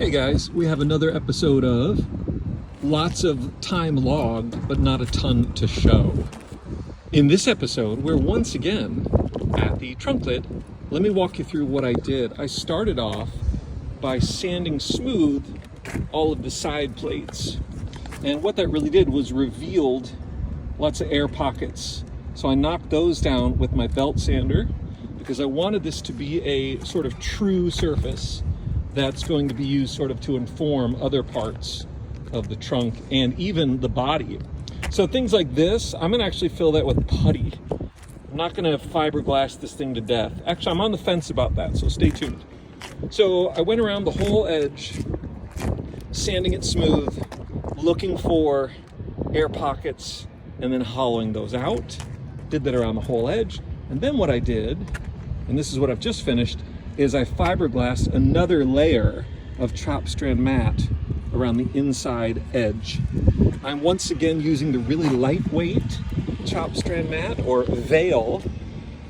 Hey guys, we have another episode of lots of time logged, but not a ton to show. In this episode, we're once again at the trunk lid. Let me walk you through what I did. I started off by sanding smooth all of the side plates. And what that really did was revealed lots of air pockets. So I knocked those down with my belt sander because I wanted this to be a sort of true surface that's going to be used sort of to inform other parts of the trunk and even the body. So things like this, I'm gonna actually fill that with putty. I'm not gonna fiberglass this thing to death. Actually, I'm on the fence about that, so stay tuned. So I went around the whole edge, sanding it smooth, looking for air pockets, and then hollowing those out. Did that around the whole edge. And then what I did, and this is what I've just finished, is I fiberglassed another layer of chop strand mat around the inside edge. I'm once again using the really lightweight chop strand mat or veil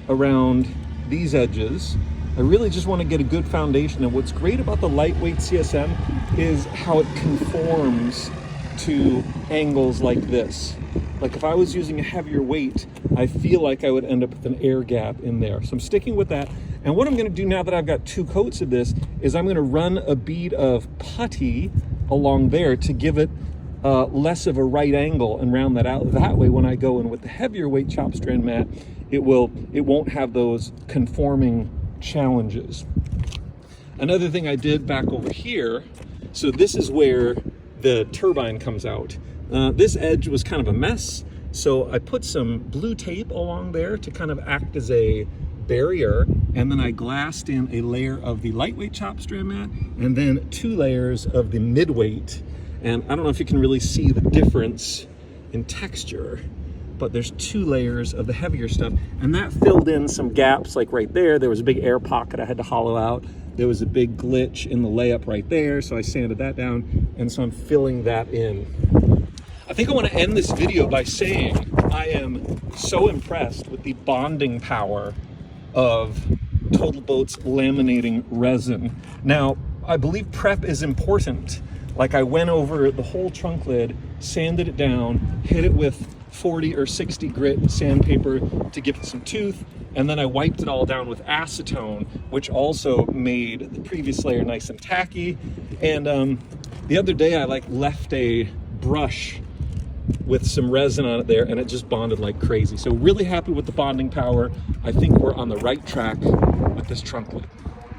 around these edges. I really just want to get a good foundation, and what's great about the lightweight CSM is how it conforms to angles like this. Like if I was using a heavier weight, I feel like I would end up with an air gap in there. So I'm sticking with that. And what I'm gonna do now that I've got 2 coats of this is I'm gonna run a bead of putty along there to give it less of a right angle and round that out. That way, when I go in with the heavier weight chop strand mat, it won't have those conforming challenges. Another thing I did back over here, so this is where the turbine comes out. This edge was kind of a mess, so I put some blue tape along there to kind of act as a barrier, and then I glassed in a layer of the lightweight chop strand mat and then 2 layers of the midweight. And I don't know if you can really see the difference in texture, but there's 2 layers of the heavier stuff, and that filled in some gaps. Like right there was a big air pocket I had to hollow out. There was a big glitch in the layup right there, so I sanded that down, and so I'm filling that in. I think I want to end this video by saying I am so impressed with the bonding power of Total Boat's laminating resin. Now, I believe prep is important. Like I went over the whole trunk lid, sanded it down, hit it with 40 or 60 grit sandpaper to give it some tooth, and then I wiped it all down with acetone, which also made the previous layer nice and tacky. And the other day I left a brush with some resin on it there, and it just bonded like crazy. So really happy with the bonding power. I think we're on the right track with this trunk lid.